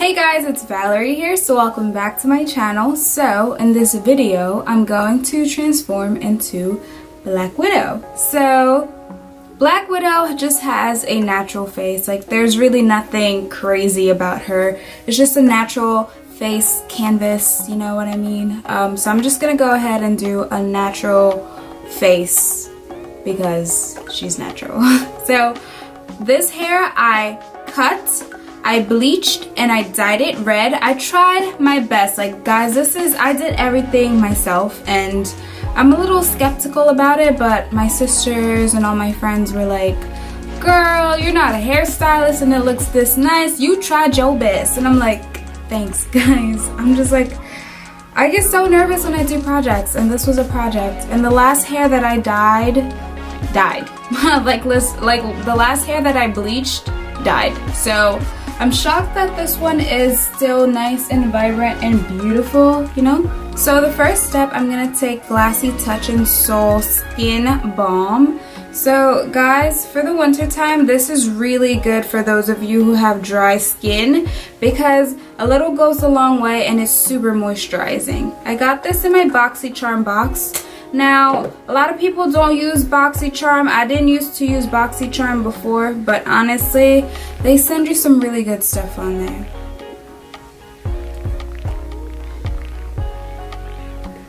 Hey guys, it's Valerie here, so welcome back to my channel. So in this video, I'm going to transform into Black Widow. So Black Widow just has a natural face. Like, there's really nothing crazy about her. It's just a natural face canvas, you know what I mean? So I'm just gonna go ahead and do a natural face because she's natural. So this hair I cut, I bleached, and I dyed it red. I tried my best. Like, guys, I did everything myself, and I'm a little skeptical about it, but my sisters and all my friends were like, girl, you're not a hairstylist and it looks this nice. You tried your best. And I'm like, thanks, guys. I'm just like, I get so nervous when I do projects, and this was a project. And the last hair that I died. like the last hair that I bleached died. So I'm shocked that this one is still nice and vibrant and beautiful, you know? So the first step, I'm gonna take Glassy Touch and Soul Skin Balm. So guys, for the winter time, this is really good for those of you who have dry skin because a little goes a long way and it's super moisturizing. I got this in my BoxyCharm box. Now, a lot of people don't use BoxyCharm. I didn't used to use BoxyCharm before, but honestly, they send you some really good stuff on there.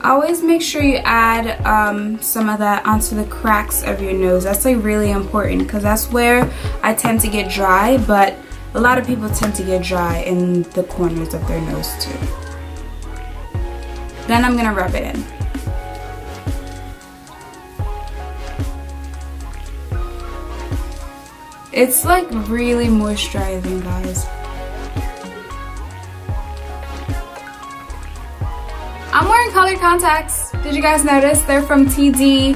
Always make sure you add some of that onto the cracks of your nose. That's like really important because that's where I tend to get dry, but a lot of people tend to get dry in the corners of their nose too. Then I'm gonna rub it in. It's like really moisturizing, guys. I'm wearing colored contacts. Did you guys notice? They're from TTDI.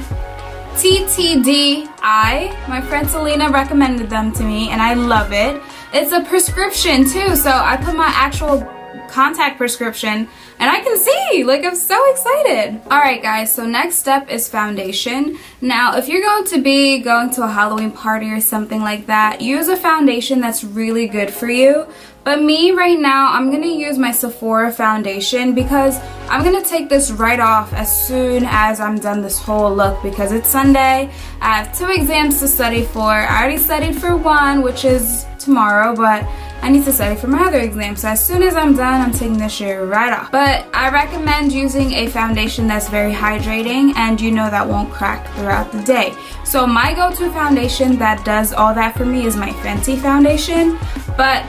My friend Selena recommended them to me and I love it. It's a prescription too, so I put my actual contact prescription and I can see. Like, I'm so excited. Alright guys, so next step is foundation. Now if you're going to be going to a Halloween party or something like that, use a foundation that's really good for you. But me right now, I'm gonna use my Sephora foundation because I'm gonna take this right off as soon as I'm done this whole look because it's Sunday. I have 2 exams to study for. I already studied for one, which is tomorrow, but I need to study for my other exam. So as soon as I'm done, I'm taking this shit right off. But I recommend using a foundation that's very hydrating and you know that won't crack throughout the day. So my go-to foundation that does all that for me is my Fenty foundation. But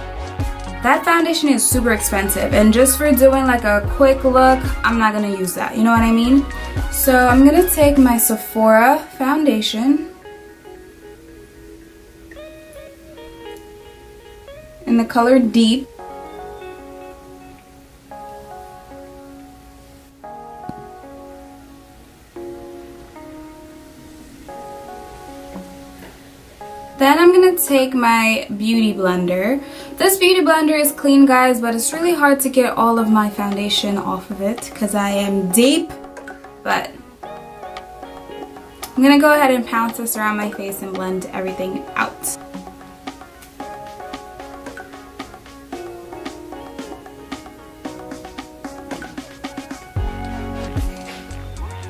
that foundation is super expensive, and just for doing like a quick look, I'm not gonna use that, you know what I mean? So I'm gonna take my Sephora foundation in the color Deep. Then I'm gonna take my beauty blender. This beauty blender is clean, guys, but it's really hard to get all of my foundation off of it because I am deep. But I'm gonna go ahead and pounce this around my face and blend everything out.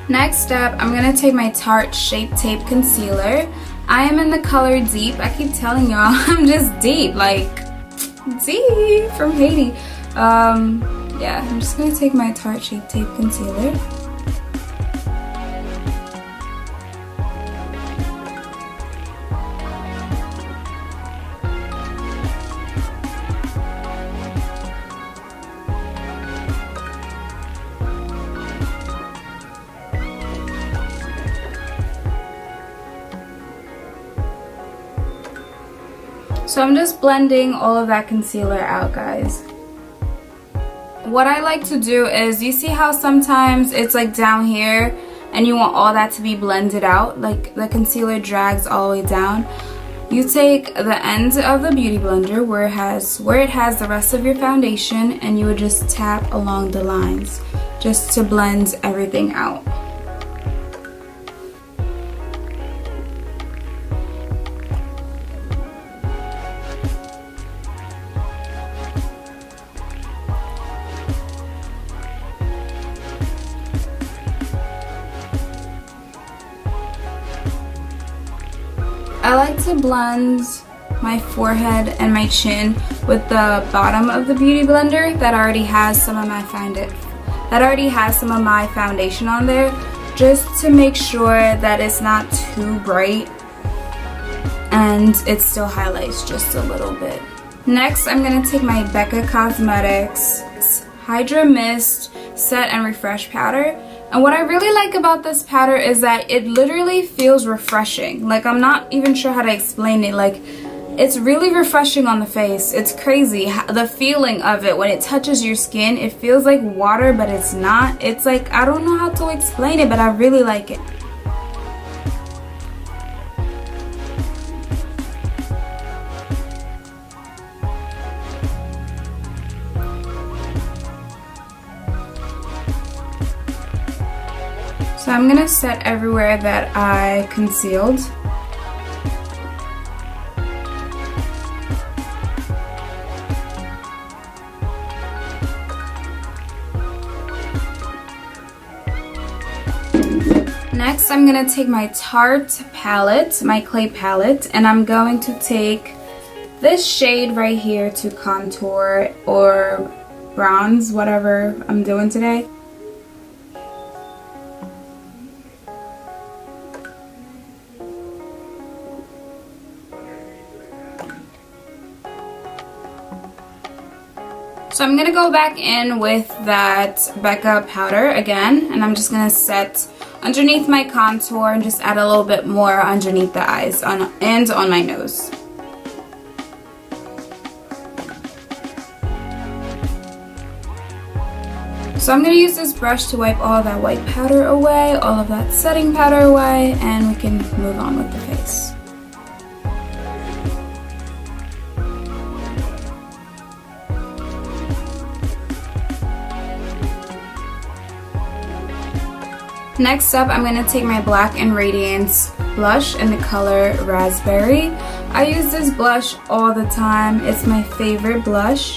Next up, I'm gonna take my Tarte Shape Tape Concealer. I am in the color Deep. I keep telling y'all, I'm just deep, like deep from Haiti. Yeah, I'm just gonna take my Tarte Shape Tape Concealer. So I'm just blending all of that concealer out, guys. What I like to do is, you see how sometimes it's like down here and you want all that to be blended out, like the concealer drags all the way down. You take the end of the beauty blender where it has the rest of your foundation, and you would just tap along the lines just to blend everything out. I like to blend my forehead and my chin with the bottom of the Beauty Blender that already has some of my foundation on there, just to make sure that it's not too bright and it still highlights just a little bit. Next, I'm going to take my BLACCCKK Cosmetics Hydra Mist Set and Refresh Powder. And what I really like about this powder is that it literally feels refreshing. Like, I'm not even sure how to explain it. Like, it's really refreshing on the face. It's crazy. The feeling of it when it touches your skin, it feels like water, but it's not. It's like, I don't know how to explain it, but I really like it. So I'm gonna set everywhere that I concealed. Next, I'm gonna take my Tarte palette, my clay palette, and I'm going to take this shade right here to contour or bronze, whatever I'm doing today. So I'm gonna go back in with that BLACCCKK powder again, and I'm just gonna set underneath my contour and just add a little bit more underneath the eyes and on my nose. So I'm gonna use this brush to wipe all that white powder away, all of that setting powder away, and we can move on with the face. Next up, I'm going to take my Black & Radiance blush in the color Raspberry. I use this blush all the time. It's my favorite blush.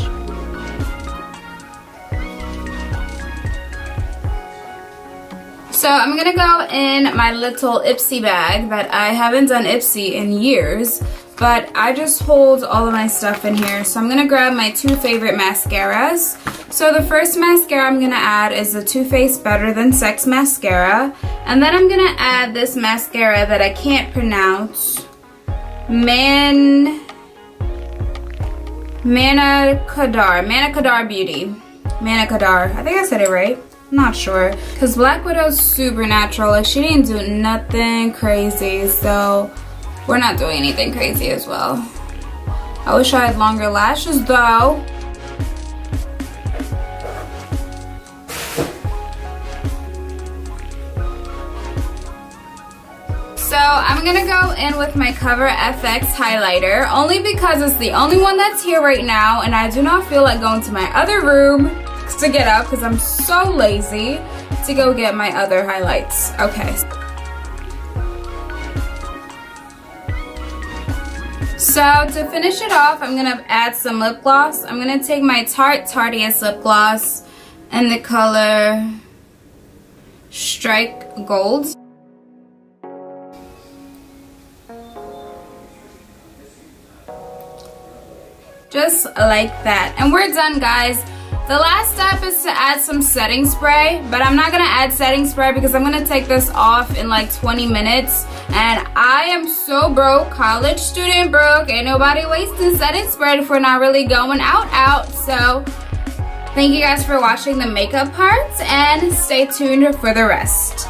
So I'm going to go in my little Ipsy bag that I haven't done Ipsy in years, but I just hold all of my stuff in here. So I'm going to grab my two favorite mascaras. So the first mascara I'm going to add is the Too Faced Better Than Sex mascara. And then I'm going to add this mascara that I can't pronounce. Mana Kadar Beauty. Mana Kadar. I think I said it right. I'm not sure. Because Black Widow's super natural. Like, she didn't do nothing crazy. So we're not doing anything crazy as well. I wish I had longer lashes though. So I'm going to go in with my Cover FX highlighter, only because it's the only one that's here right now, and I do not feel like going to my other room to get up because I'm so lazy to go get my other highlights. Okay. So to finish it off, I'm going to add some lip gloss. I'm going to take my Tarte Tarteist lip gloss in the color Strike Gold. Just like that. And we're done, guys. The last step is to add some setting spray, but I'm not going to add setting spray because I'm going to take this off in like 20 minutes. And I am so broke, college student broke. Ain't nobody wasting setting spray if we're not really going out. So thank you guys for watching the makeup part, and stay tuned for the rest.